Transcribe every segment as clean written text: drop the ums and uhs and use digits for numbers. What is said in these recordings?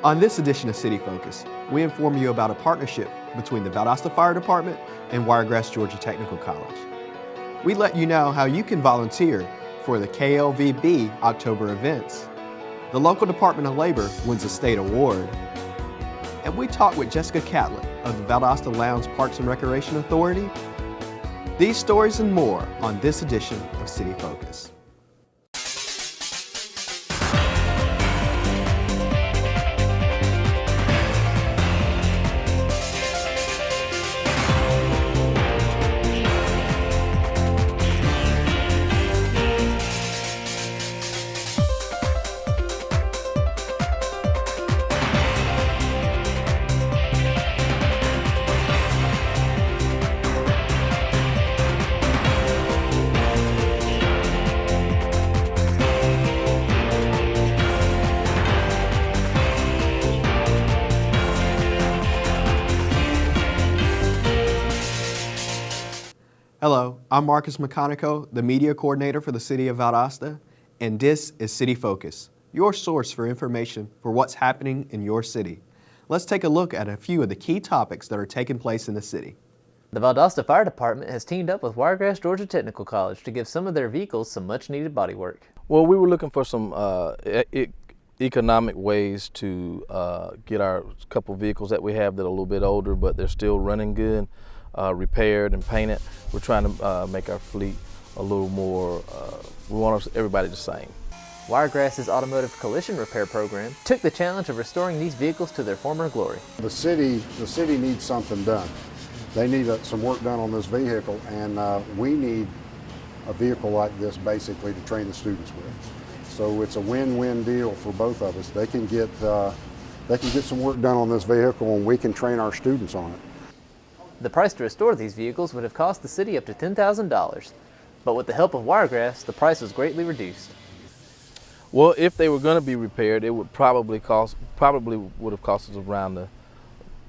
On this edition of City Focus, we inform you about a partnership between the Valdosta Fire Department and Wiregrass Georgia Technical College. We let you know how you can volunteer for the KLVB October events. The local Department of Labor wins a state award. And we talk with Jessica Catlett of the Valdosta Lowndes Parks and Recreation Authority. These stories and more on this edition of City Focus. Hello, I'm Marcus Meconico, the media coordinator for the City of Valdosta, and this is City Focus, your source for information for what's happening in your city. Let's take a look at a few of the key topics that are taking place in the city. The Valdosta Fire Department has teamed up with Wiregrass Georgia Technical College to give some of their vehicles some much-needed body work. Well, we were looking for some economic ways to get our couple vehicles that we have that are a little bit older, but they're still running good, repaired and painted. We're trying to make our fleet a little more, we want everybody the same. Wiregrass's automotive collision repair program took the challenge of restoring these vehicles to their former glory. The city needs something done. They need some work done on this vehicle, and we need a vehicle like this basically to train the students with. So it's a win-win deal for both of us. They can get some work done on this vehicle, and we can train our students on it. The price to restore these vehicles would have cost the city up to $10,000, but with the help of Wiregrass, the price was greatly reduced. Well, if they were going to be repaired, it would probably would have cost us around the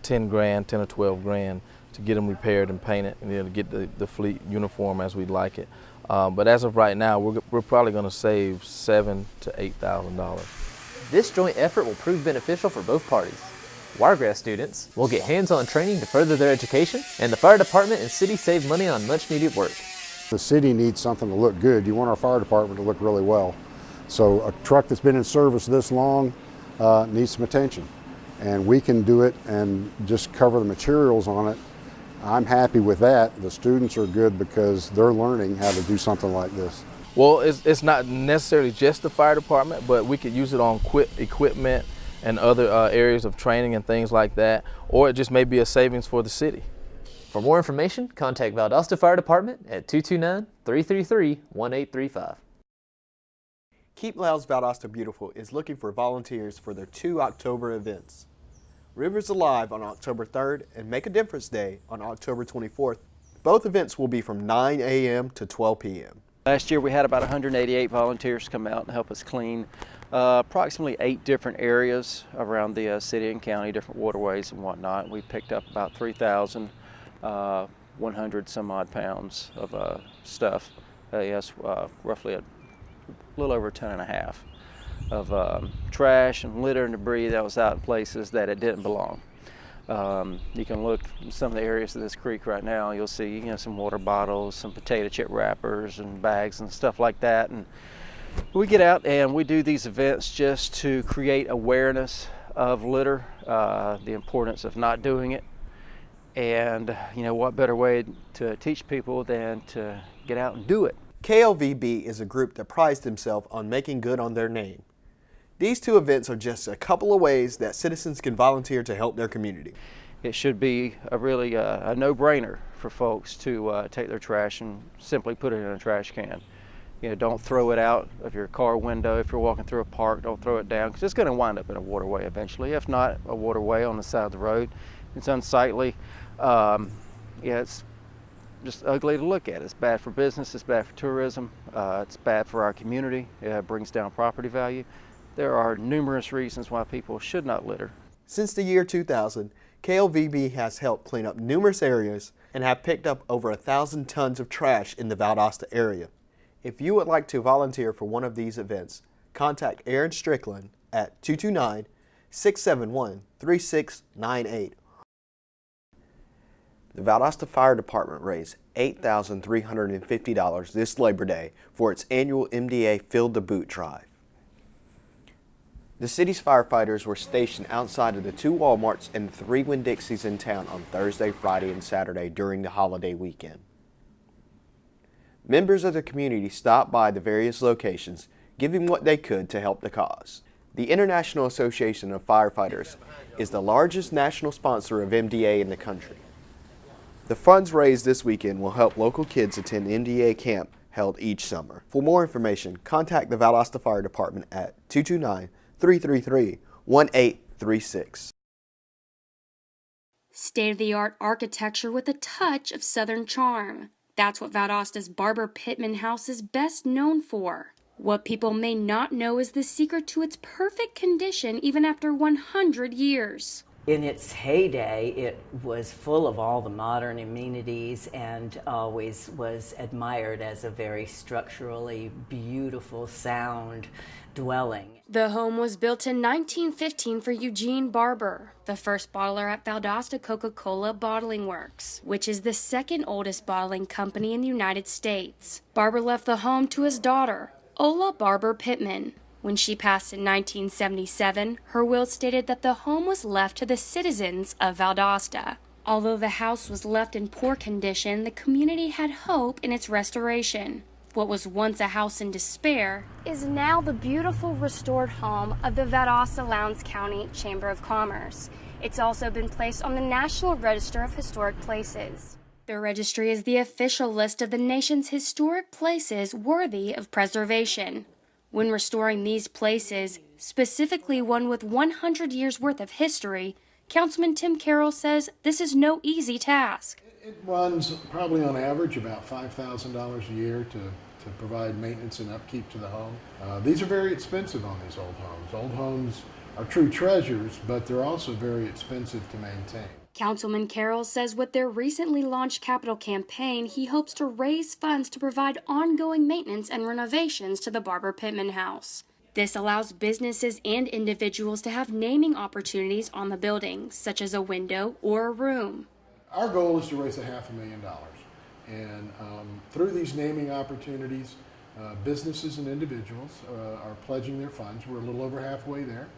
10 or 12 grand to get them repaired and painted, and then to get the fleet uniform as we'd like it. But as of right now, we're probably going to save $7,000 to $8,000. This joint effort will prove beneficial for both parties. Wiregrass students will get hands-on training to further their education, and the fire department and city save money on much-needed work. The city needs something to look good. You want our fire department to look really well. So a truck that's been in service this long needs some attention, and we can do it and just cover the materials on it. I'm happy with that. The students are good because they're learning how to do something like this. Well, it's not necessarily just the fire department, but we could use it on equipment and other areas of training and things like that, or it just may be a savings for the city. For more information, contact Valdosta Fire Department at 229-333-1835. Keep Loud's Valdosta Beautiful is looking for volunteers for their 2 October events. Rivers Alive on October 3rd and Make a Difference Day on October 24th. Both events will be from 9 a.m. to 12 p.m. Last year we had about 188 volunteers come out and help us clean approximately 8 different areas around the city and county, different waterways and whatnot. We picked up about 3,100 some odd pounds of stuff. Yes, roughly a little over a ton and a half of trash and litter and debris that was out in places that it didn't belong. You can look in some of the areas of this creek right now, you'll see some water bottles, some potato chip wrappers and bags and stuff like that. And we get out and we do these events just to create awareness of litter, the importance of not doing it, and what better way to teach people than to get out and do it. KLVB is a group that prides themselves on making good on their name. These 2 events are just a couple of ways that citizens can volunteer to help their community. It should be a really a no-brainer for folks to take their trash and simply put it in a trash can. Don't throw it out of your car window if you're walking through a park. Don't throw it down because it's going to wind up in a waterway eventually. If not a waterway on the side of the road, it's unsightly. It's just ugly to look at. It's bad for business. It's bad for tourism. It's bad for our community. It brings down property value. There are numerous reasons why people should not litter. Since the year 2000, KLVB has helped clean up numerous areas and have picked up over 1,000 tons of trash in the Valdosta area. If you would like to volunteer for one of these events, contact Aaron Strickland at 229 671-3698. The Valdosta Fire Department raised $8,350 this Labor Day for its annual MDA Field the Boot Drive. The city's firefighters were stationed outside of the 2 Walmarts and 3 Winn-Dixies in town on Thursday, Friday, and Saturday during the holiday weekend. Members of the community stopped by the various locations, giving what they could to help the cause. The International Association of Firefighters is the largest national sponsor of MDA in the country. The funds raised this weekend will help local kids attend MDA camp held each summer. For more information, contact the Valdosta Fire Department at 229-333-1836. State-of-the-art architecture with a touch of Southern charm. That's what Valdosta's Barber Pittman House is best known for. What people may not know is the secret to its perfect condition even after 100 years. In its heyday, it was full of all the modern amenities and always was admired as a very structurally beautiful, sound dwelling. The home was built in 1915 for Eugene Barber, the first bottler at Valdosta Coca-Cola Bottling Works, which is the second oldest bottling company in the United States. Barber left the home to his daughter, Ola Barber Pittman. When she passed in 1977, her will stated that the home was left to the citizens of Valdosta. Although the house was left in poor condition, the community had hope in its restoration. What was once a house in despair is now the beautiful restored home of the Valdosta Lowndes County Chamber of Commerce. It's also been placed on the National Register of Historic Places. The registry is the official list of the nation's historic places worthy of preservation. When restoring these places, specifically one with 100 years worth of history, Councilman Tim Carroll says this is no easy task. It runs probably on average about $5,000 a year to provide maintenance and upkeep to the home. These are very expensive on these old homes. Old homes are true treasures, but they're also very expensive to maintain. Councilman Carroll says with their recently launched capital campaign, he hopes to raise funds to provide ongoing maintenance and renovations to the Barber Pittman House. This allows businesses and individuals to have naming opportunities on the building, such as a window or a room. Our goal is to raise $500,000, and through these naming opportunities, businesses and individuals are pledging their funds. We're a little over halfway there.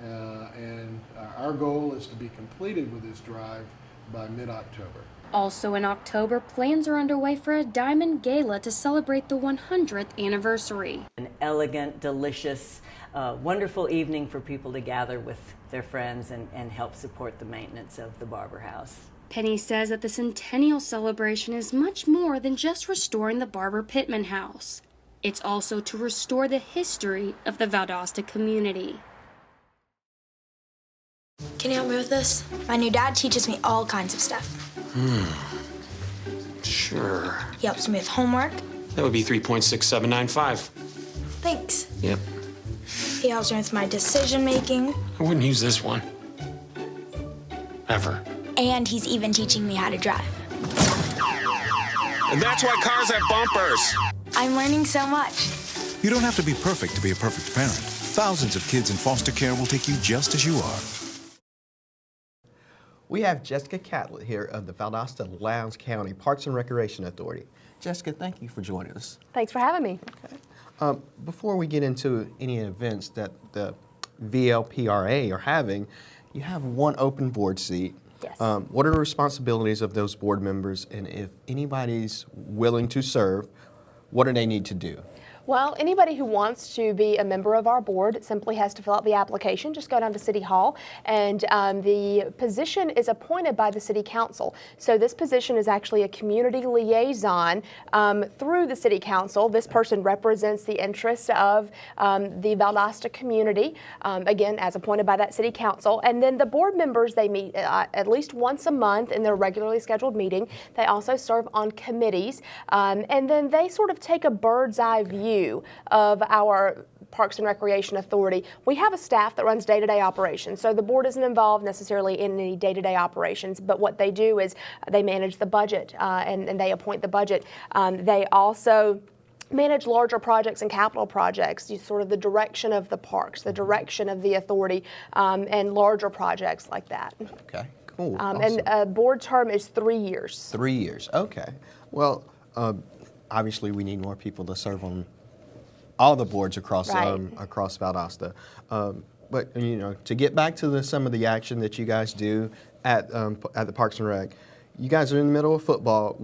And our goal is to be completed with this drive by mid-October. Also in October, plans are underway for a diamond gala to celebrate the 100th anniversary. An elegant, delicious, wonderful evening for people to gather with their friends and help support the maintenance of the Barber House. Penny says that the centennial celebration is much more than just restoring the Barber Pittman House. It's also to restore the history of the Valdosta community. Can you help me with this? My new dad teaches me all kinds of stuff. Sure. He helps me with homework. That would be 3.6795. Thanks. Yep. He helps me with my decision making. I wouldn't use this one. Ever. And he's even teaching me how to drive. And that's why cars have bumpers. I'm learning so much. You don't have to be perfect to be a perfect parent. Thousands of kids in foster care will take you just as you are. We have Jessica Catlett here of the Valdosta Lowndes County Parks and Recreation Authority. Jessica, thank you for joining us. Thanks for having me. Okay. Before we get into any events that the VLPRA are having, you have one open board seat. Yes. What are the responsibilities of those board members, and if anybody's willing to serve, what do they need to do? Well, anybody who wants to be a member of our board simply has to fill out the application. Just go down to City Hall, and the position is appointed by the City Council. So this position is actually a community liaison through the City Council. This person represents the interests of the Valdosta community, again, as appointed by that City Council. And then the board members, they meet at least once a month in their regularly scheduled meeting. They also serve on committees, and then they sort of take a bird's eye view of our Parks and Recreation Authority. We have a staff that runs day-to-day operations, so the board isn't involved necessarily in any day-to-day operations, but what they do is they manage the budget and they appoint the budget. They also manage larger projects and capital projects, sort of the direction of the parks, the direction of the authority, and larger projects like that. Okay, cool. And a board term is 3 years. 3 years, okay. Well, obviously we need more people to serve on all the boards across across Valdosta. But to get back to some of the action that you guys do at the Parks and Rec, you guys are in the middle of football.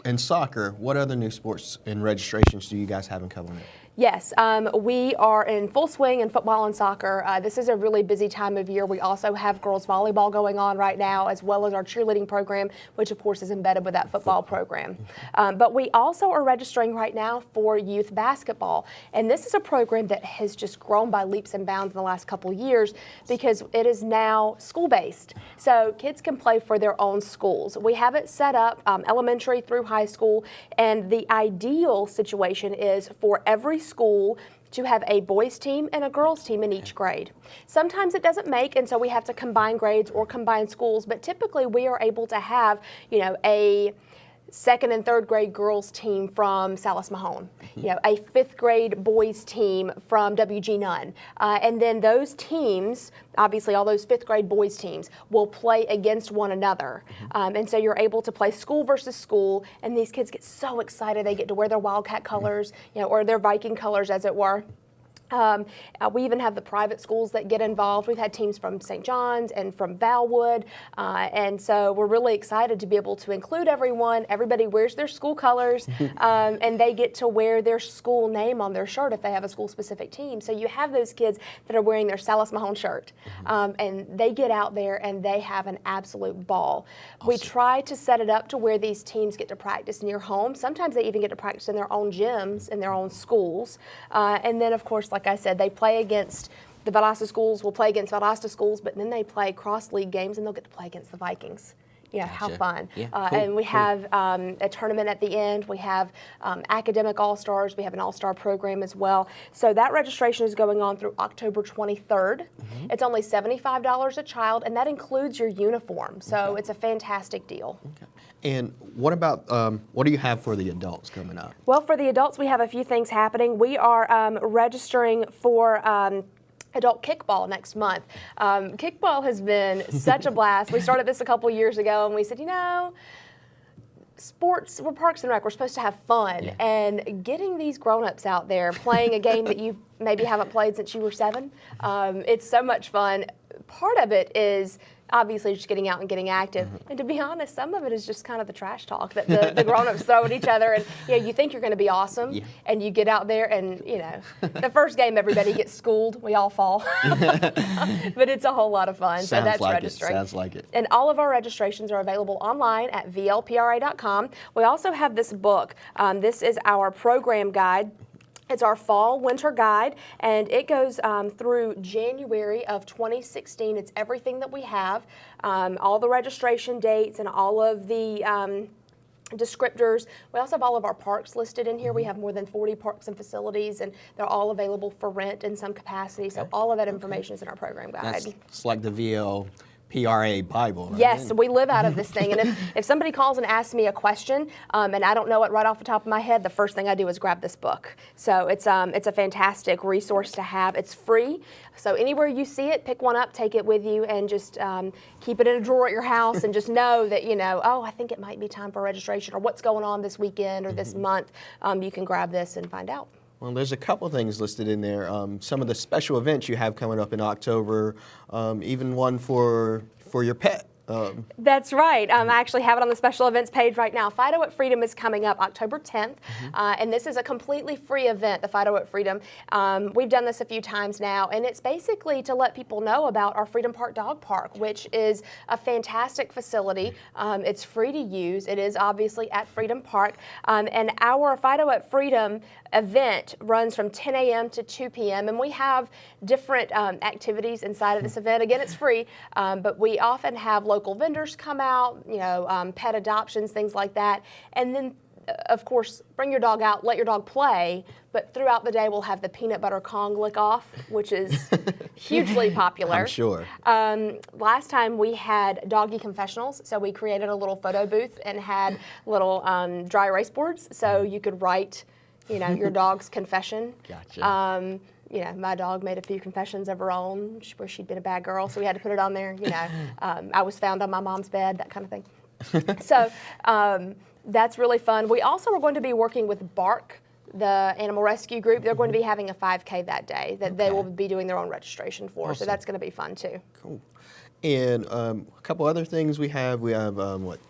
And soccer, what other new sports and registrations do you guys have in Covenant? Yes, we are in full swing in football and soccer. This is a really busy time of year. We also have girls volleyball going on right now, as well as our cheerleading program, which of course is embedded with that football program. But we also are registering right now for youth basketball. And this is a program that has just grown by leaps and bounds in the last couple years because it is now school-based. So kids can play for their own schools. We have it set up elementary through high school, and the ideal situation is for every school to have a boys team and a girls team in each grade. Sometimes it doesn't make, and so we have to combine grades or combine schools, but typically we are able to have, a second and third grade girls team from Salis Mahone, a fifth grade boys team from WG Nunn. And then those teams, obviously all those fifth grade boys teams, will play against one another. And so you're able to play school versus school, and these kids get so excited. They get to wear their Wildcat colors, or their Viking colors, as it were. We even have the private schools that get involved. We've had teams from St. John's and from Valwood, and so we're really excited to be able to include everyone. Everybody wears their school colors, and they get to wear their school name on their shirt if they have a school-specific team. So you have those kids that are wearing their Salis Mahone shirt, and they get out there and they have an absolute ball. Awesome. We try to set it up to where these teams get to practice near home. Sometimes they even get to practice in their own gyms, in their own schools, and then of course, like I said, they play against the Valdosta schools, will play against Valdosta schools, but then they play cross-league games and they'll get to play against the Vikings. Gotcha. How fun. Yeah, cool, and we have a tournament at the end. We have academic all-stars. We have an all-star program as well. So that registration is going on through October 23rd. It's only $75 a child, and that includes your uniform. So it's a fantastic deal. And what about, what do you have for the adults coming up? Well, for the adults, we have a few things happening. We are registering for adult kickball next month. Kickball has been such a blast. We started this a couple years ago, and we said, sports, we're Parks and Rec, we're supposed to have fun. Yeah. And getting these grown-ups out there playing a game that you maybe haven't played since you were 7, it's so much fun. Part of it is obviously just getting out and getting active. And to be honest, some of it is just kind of the trash talk that the grown-ups throw at each other. And you think you're going to be awesome, and you get out there and, the first game everybody gets schooled. We all fall. But it's a whole lot of fun. So that's registering. Sounds like it. And all of our registrations are available online at vlpra.com. We also have this book. This is our program guide. It's our fall-winter guide, and it goes through January of 2016. It's everything that we have, all the registration dates and all of the descriptors. We also have all of our parks listed in here. We have more than 40 parks and facilities, and they're all available for rent in some capacity. So all of that information is in our program guide. It's like the VLPRA Bible, right? Yes, we live out of this thing. And if somebody calls and asks me a question and I don't know it right off the top of my head, the first thing I do is grab this book. So it's a fantastic resource to have. It's free. So anywhere you see it, pick one up, take it with you, and just keep it in a drawer at your house and just know that, oh, I think it might be time for registration, or what's going on this weekend or this month. You can grab this and find out. Well, there's a couple things listed in there. Some of the special events you have coming up in October, even one for your pet. That's right. I actually have it on the special events page right now. Fido at Freedom is coming up October 10th, and this is a completely free event, the Fido at Freedom. We've done this a few times now, and it's basically to let people know about our Freedom Park Dog Park, which is a fantastic facility. It's free to use. It is obviously at Freedom Park, and our Fido at Freedom event runs from 10 a.m. to 2 p.m. and we have different activities inside of this event. Again, it's free, but we often have local vendors come out, pet adoptions, things like that. And then, of course, bring your dog out, let your dog play, but throughout the day we'll have the peanut butter Kong lick off, which is hugely popular. I'm sure. Last time we had doggy confessionals, so we created a little photo booth and had little dry erase boards, so you could write your dog's confession. Gotcha. My dog made a few confessions of her own where she'd been a bad girl, so we had to put it on there. I was found on my mom's bed, that kind of thing. So that's really fun. We also are going to be working with Bark, the animal rescue group. They're going to be having a 5K that day that they will be doing their own registration for. So that's going to be fun too. Cool. And a couple other things we have. We have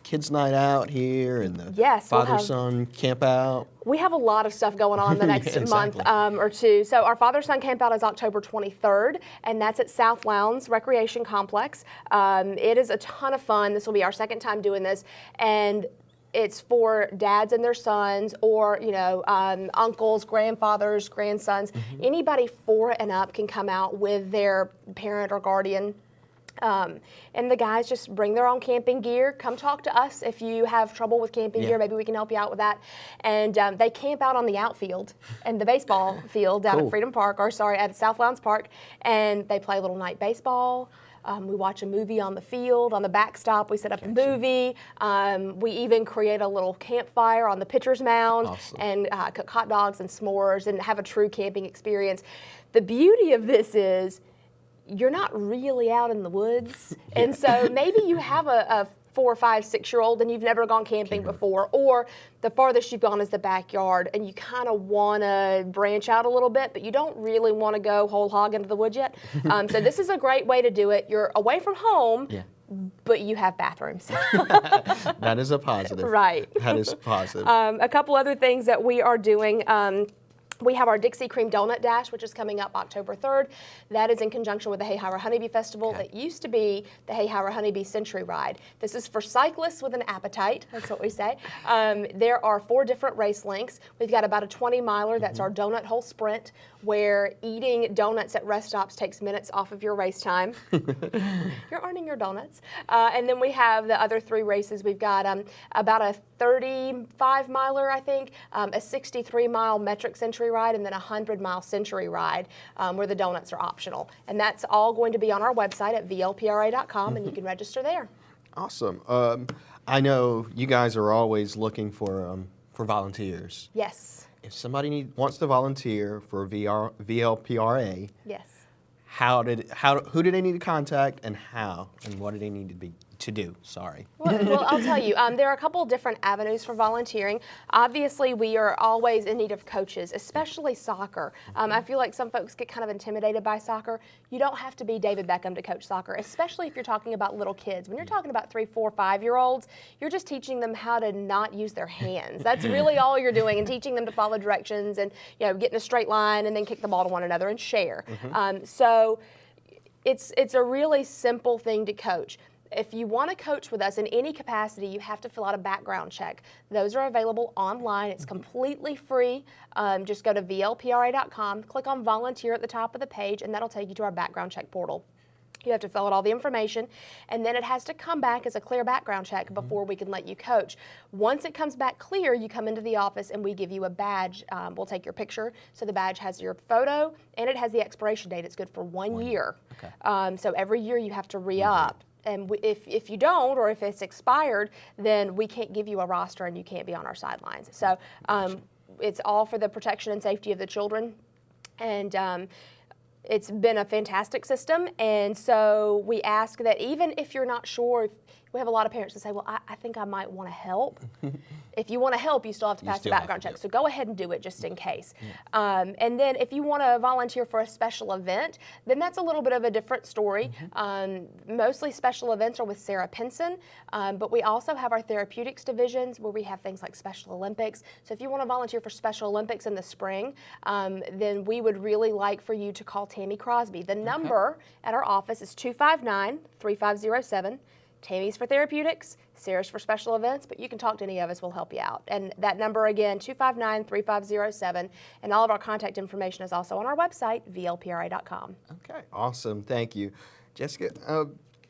Kids Night Out here and the Father-Son Camp Out. We have a lot of stuff going on the next month or two. So our Father-Son Camp Out is October 23rd, and that's at South Lowndes Recreation Complex. It is a ton of fun. This will be our second time doing this, and it's for dads and their sons, or uncles, grandfathers, grandsons. Anybody 4 and up can come out with their parent or guardian. And the guys just bring their own camping gear. Come talk to us if you have trouble with camping gear. Maybe we can help you out with that. And they camp out on the outfield and the baseball field down at Freedom Park, at South Lowndes Park, and they play a little night baseball. We watch a movie on the field. On the backstop, we set up a movie. We even create a little campfire on the pitcher's mound and cook hot dogs and s'mores and have a true camping experience. The beauty of this is you're not really out in the woods. And so maybe you have a 4, 5, 6-year-old and you've never gone camping before, or the farthest you've gone is the backyard and you kind of want to branch out a little bit, but you don't really want to go whole hog into the woods yet. So this is a great way to do it. You're away from home, but you have bathrooms. That is a positive. Right. That is positive. A couple other things that we are doing. We have our Dixie Cream Donut Dash, which is coming up October 3rd. That is in conjunction with the Hayhira Honeybee Festival. It used to be the Hayhira Honeybee Century Ride. This is for cyclists with an appetite, that's what we say. There are 4 different race lengths. We've got about a 20-miler, that's our donut hole sprint, where eating donuts at rest stops takes minutes off of your race time. You're earning your donuts. And then we have the other 3 races. We've got about a 35-miler, I think, a 63-mile metric century ride, and then a 100-mile century ride where the donuts are optional. And that's all going to be on our website at vlpra.com, and you can register there. Awesome. I know you guys are always looking for volunteers. Yes. If somebody wants to volunteer for VLPRA, yes, who do they need to contact, and how, and what do they need to do? Sorry. Well, I'll tell you, there are a couple different avenues for volunteering. Obviously, we are always in need of coaches, especially soccer. I feel like some folks get kind of intimidated by soccer. You don't have to be David Beckham to coach soccer, especially if you're talking about little kids. When you're talking about 3, 4, 5-year-olds, you're just teaching them how to not use their hands. That's really all you're doing, and teaching them to follow directions and get in a straight line and then kick the ball to one another and share. So it's a really simple thing to coach. If you want to coach with us in any capacity, you have to fill out a background check. Those are available online. It's completely free. Just go to vlpra.com, click on volunteer at the top of the page, and that'll take you to our background check portal. You have to fill out all the information, and then it has to come back as a clear background check before we can let you coach. Once it comes back clear, you come into the office and we give you a badge. We'll take your picture. So the badge has your photo, and it has the expiration date. It's good for 1 year. Okay. So every year you have to re-up. And if you don't, or if it's expired, then we can't give you a roster and you can't be on our sidelines. So it's all for the protection and safety of the children. And it's been a fantastic system. And so we ask that even if you're not sure, we have a lot of parents that say, well, I think I might want to help. If you want to help, you still have to pass the background check. So go ahead and do it just in case. And then if you want to volunteer for a special event, then that's a little bit of a different story. Mostly special events are with Sarah Pinson, but we also have our therapeutics divisions where we have things like Special Olympics. So if you want to volunteer for Special Olympics in the spring, then we would really like for you to call Tammy Crosby. The number at our office is 259-3507. Tammy's for therapeutics, Sarah's for special events, but you can talk to any of us, we'll help you out. And that number again, 259-3507, and all of our contact information is also on our website, vlpra.com. Okay, awesome, thank you. Jessica,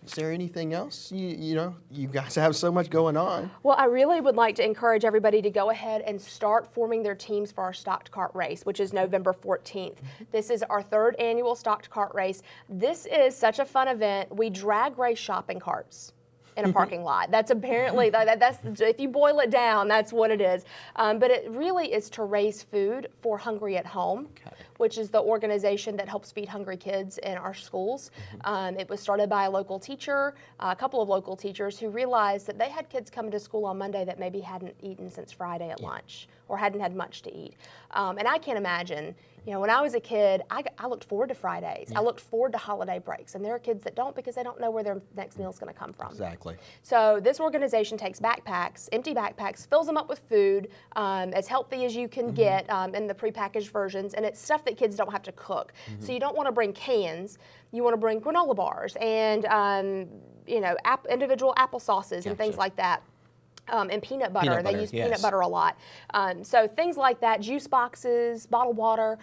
is there anything else? You guys have so much going on. Well, I really would like to encourage everybody to go ahead and start forming their teams for our stocked cart race, which is November 14th. This is our 3rd annual stocked cart race. This is such a fun event. We drag race shopping carts. in a parking lot. That's apparently, that's if you boil it down, that's what it is. But it really is to raise food for Hungry at Home, which is the organization that helps feed hungry kids in our schools. It was started by a local teacher, a couple of local teachers who realized that they had kids coming to school on Monday that maybe hadn't eaten since Friday at lunch or hadn't had much to eat. And I can't imagine, you know, when I was a kid, I looked forward to Fridays. I looked forward to holiday breaks. And there are kids that don't because they don't know where their next meal is going to come from. Exactly. So this organization takes backpacks, empty backpacks, fills them up with food, as healthy as you can get in the prepackaged versions. And it's stuff that kids don't have to cook. So you don't want to bring cans. You want to bring granola bars and, you know, individual apple sauces and things like that. And peanut butter. They use peanut butter a lot. So things like that, juice boxes, bottled water,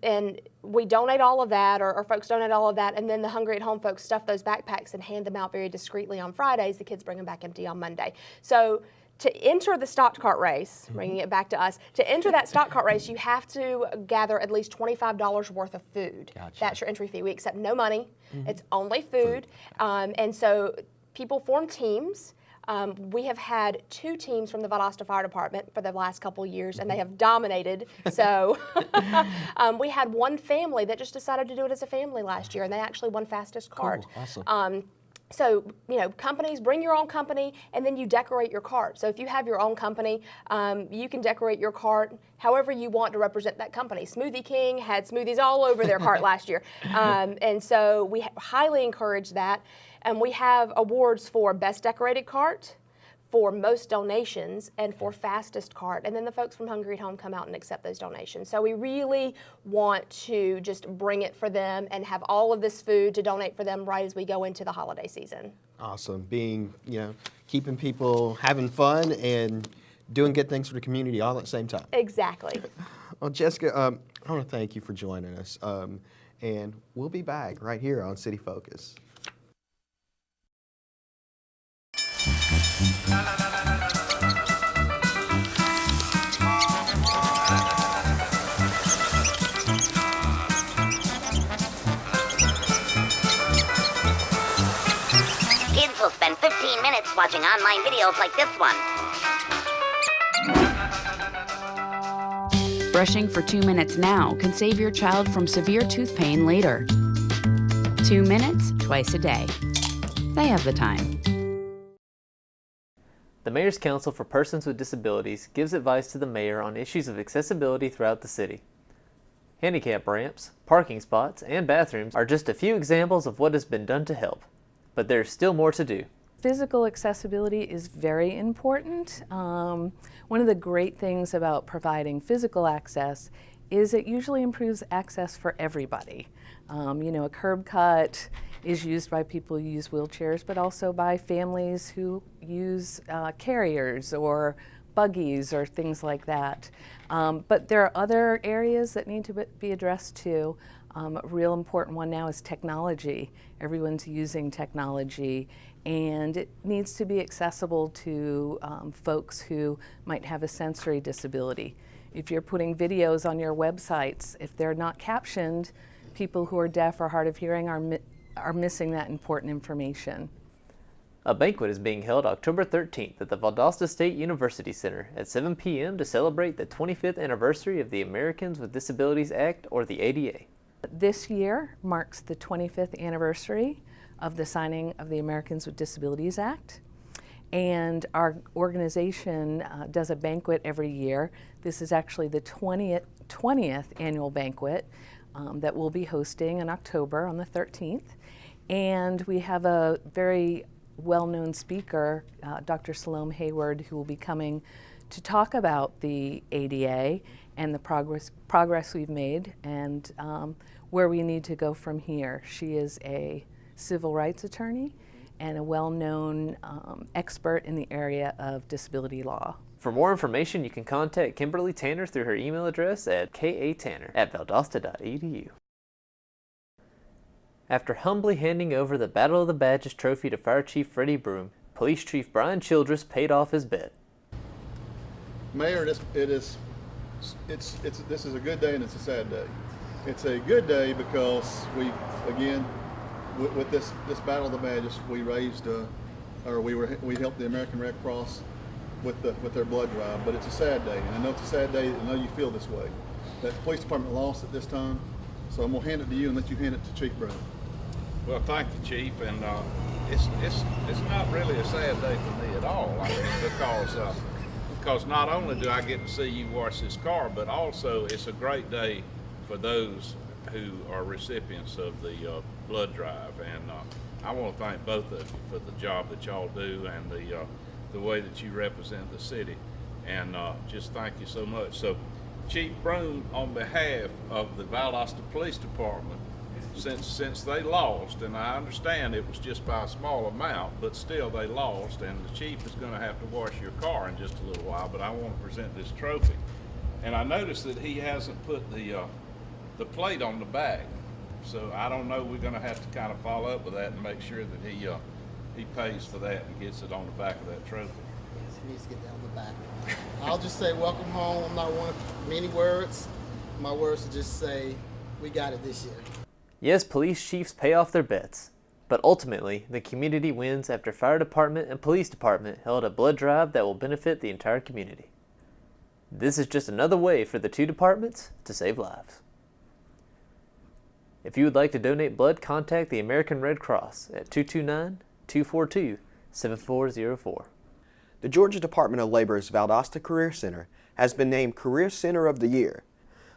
and we donate all of that, or folks donate all of that, and then the Hungry at Home folks stuff those backpacks and hand them out very discreetly on Fridays. The kids bring them back empty on Monday. So to enter the stocked cart race, bringing it back to us, to enter that stocked cart race, you have to gather at least $25 worth of food. That's your entry fee. We accept no money. It's only food. And so people form teams. We have had 2 teams from the Valdosta Fire Department for the last couple of years, and they have dominated. So we had one family that just decided to do it as a family last year, and they actually won fastest cart. Cool. Awesome. So, you know, companies, bring your own company, and then you decorate your cart. So if you have your own company, you can decorate your cart however you want to represent that company. Smoothie King had smoothies all over their cart last year. And so we highly encourage that. And we have awards for Best Decorated Cart, for most donations, and for fastest cart. And then the folks from Hungry at Home come out and accept those donations. So we really want to just bring it for them and have all of this food to donate for them right as we go into the holiday season. Awesome. Being, you know, keeping people having fun and doing good things for the community all at the same time. Exactly. Well, Jessica, I want to thank you for joining us. And we'll be back right here on City Focus. Kids will spend 15 minutes watching online videos like this one. Brushing for 2 minutes now can save your child from severe tooth pain later. 2 minutes, twice a day. They have the time. The Mayor's Council for Persons with Disabilities gives advice to the mayor on issues of accessibility throughout the city. Handicap ramps, parking spots, and bathrooms are just a few examples of what has been done to help. But there's still more to do. Physical accessibility is very important. One of the great things about providing physical access is it usually improves access for everybody. You know, a curb cut is used by people who use wheelchairs, but also by families who use carriers or buggies or things like that. But there are other areas that need to be addressed too. A real important one now is technology. Everyone's using technology, and it needs to be accessible to folks who might have a sensory disability. If you're putting videos on your websites, if they're not captioned, people who are deaf or hard of hearing are missing that important information. A banquet is being held October 13th at the Valdosta State University Center at 7 p.m. to celebrate the 25th anniversary of the Americans with Disabilities Act, or the ADA. This year marks the 25th anniversary of the signing of the Americans with Disabilities Act. And our organization does a banquet every year. This is actually the 20th annual banquet that we'll be hosting in October on the 13th. And we have a very well-known speaker, Dr. Salome Hayward, who will be coming to talk about the ADA and the progress we've made and where we need to go from here. She is a civil rights attorney and a well-known expert in the area of disability law. For more information, you can contact Kimberly Tanner through her email address at katanner@valdosta.edu. After humbly handing over the Battle of the Badges trophy to Fire Chief Freddie Broom, Police Chief Brian Childress paid off his bet. Mayor, this is a good day and it's a sad day. It's a good day because we, again, with this Battle of the Badges, we raised, we helped the American Red Cross with their blood drive. But it's a sad day, and I know it's a sad day. I know you feel this way. That the police department lost at this time, so I'm gonna hand it to you and let you hand it to Chief Brown. Well, thank you, Chief, and it's not really a sad day for me at all. I mean, because not only do I get to see you wash this car, but also it's a great day for those who are recipients of the blood drive. And I want to thank both of you for the job that y'all do and the way that you represent the city. And just thank you so much. So, Chief Broom, on behalf of the Valdosta Police Department, since they lost, and I understand it was just by a small amount, but still they lost, and the chief is going to have to wash your car in just a little while, but I want to present this trophy. And I noticed that he hasn't put the plate on the back, so I don't know, we're going to have to kind of follow up with that and make sure that he pays for that and gets it on the back of that trophy. Yes, he needs to get that on the back. I'll just say welcome home. I'm not one of many words. My words are just say we got it this year. Yes, police chiefs pay off their bets, but ultimately, the community wins after fire department and police department held a blood drive that will benefit the entire community. This is just another way for the two departments to save lives. If you would like to donate blood, contact the American Red Cross at 229-242-7404. The Georgia Department of Labor's Valdosta Career Center has been named Career Center of the Year.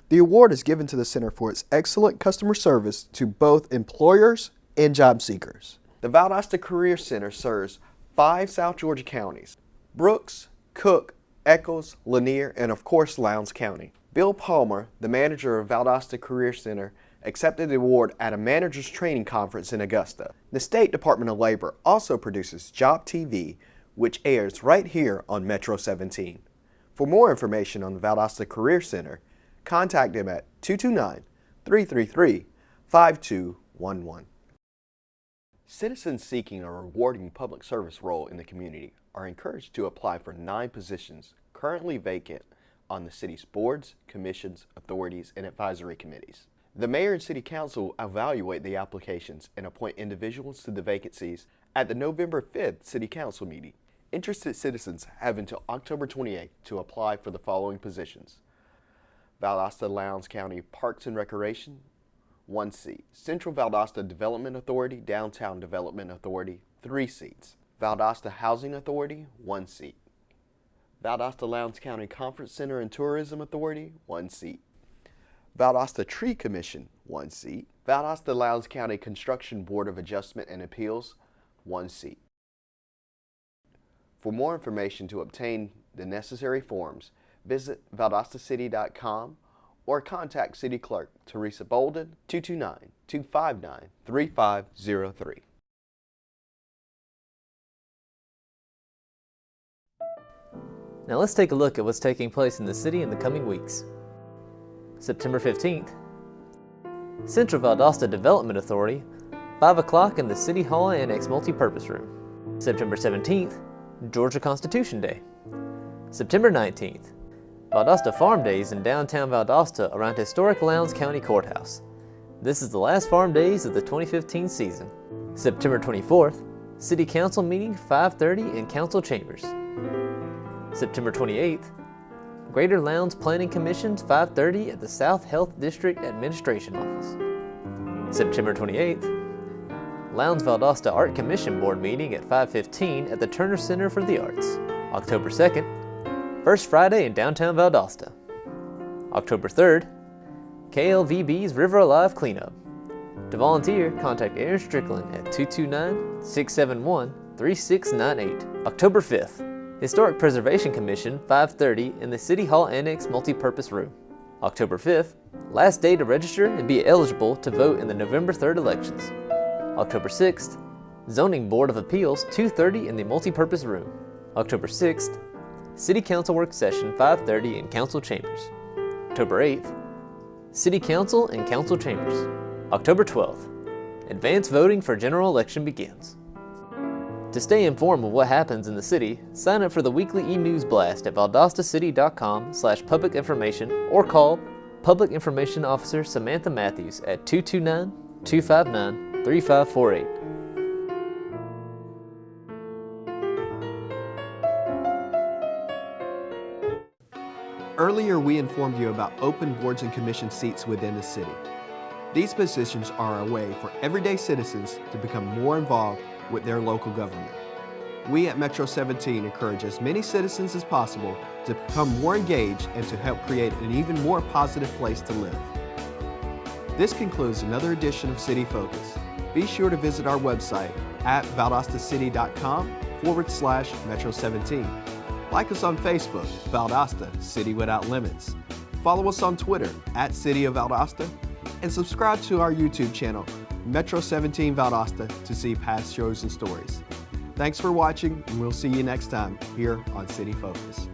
The award is given to the center for its excellent customer service to both employers and job seekers. The Valdosta Career Center serves 5 South Georgia counties: Brooks, Cook, Echols, Lanier, and of course Lowndes County. Bill Palmer, the manager of Valdosta Career Center, accepted the award at a manager's training conference in Augusta. The State Department of Labor also produces Job TV, which airs right here on Metro 17. For more information on the Valdosta Career Center, contact them at 229-333-5211. Citizens seeking a rewarding public service role in the community are encouraged to apply for 9 positions currently vacant on the city's boards, commissions, authorities, and advisory committees. The mayor and city council evaluate the applications and appoint individuals to the vacancies at the November 5th city council meeting. Interested citizens have until October 28th to apply for the following positions: Valdosta Lowndes County Parks and Recreation, 1 seat. Central Valdosta Development Authority, Downtown Development Authority, 3 seats. Valdosta Housing Authority, 1 seat. Valdosta Lowndes County Conference Center and Tourism Authority, 1 seat. Valdosta Tree Commission, 1 seat. Valdosta Lowndes County Construction Board of Adjustment and Appeals, 1 seat. For more information to obtain the necessary forms, visit valdostacity.com or contact City Clerk Teresa Bolden, 229-259-3503. Now let's take a look at what's taking place in the city in the coming weeks. September 15th, Central Valdosta Development Authority, 5 o'clock in the City Hall Annex Multipurpose Room. September 17th, Georgia Constitution Day. September 19th, Valdosta Farm Days in downtown Valdosta around historic Lowndes County Courthouse. This is the last Farm Days of the 2015 season. September 24th, City Council meeting 5:30 in Council Chambers. September 28th, Greater Lowndes Planning Commission's 5:30 at the South Health District Administration Office. September 28th, Lowndes Valdosta Art Commission Board meeting at 5:15 at the Turner Center for the Arts. October 2nd, First Friday in downtown Valdosta. October 3rd, KLVB's River Alive Cleanup. To volunteer, contact Aaron Strickland at 229-671-3698. October 5th, Historic Preservation Commission, 5:30 in the City Hall Annex Multipurpose Room. October 5th, last day to register and be eligible to vote in the November 3rd elections. October 6th, Zoning Board of Appeals, 2:30 in the Multipurpose Room. October 6th, City Council Work Session, 5:30 in Council Chambers. October 8th, City Council and Council Chambers. October 12th, advance voting for general election begins. To stay informed of what happens in the city, sign up for the weekly e-news blast at valdostacity.com/public information or call Public Information Officer Samantha Matthews at 229-259 3548. Earlier, we informed you about open boards and commission seats within the city. These positions are a way for everyday citizens to become more involved with their local government. We at Metro 17 encourage as many citizens as possible to become more engaged and to help create an even more positive place to live. This concludes another edition of City Focus. Be sure to visit our website at valdostacity.com/Metro 17. Like us on Facebook, Valdosta, City Without Limits. Follow us on Twitter at City of Valdosta, and subscribe to our YouTube channel, Metro 17 Valdosta, to see past shows and stories. Thanks for watching, and we'll see you next time here on City Focus.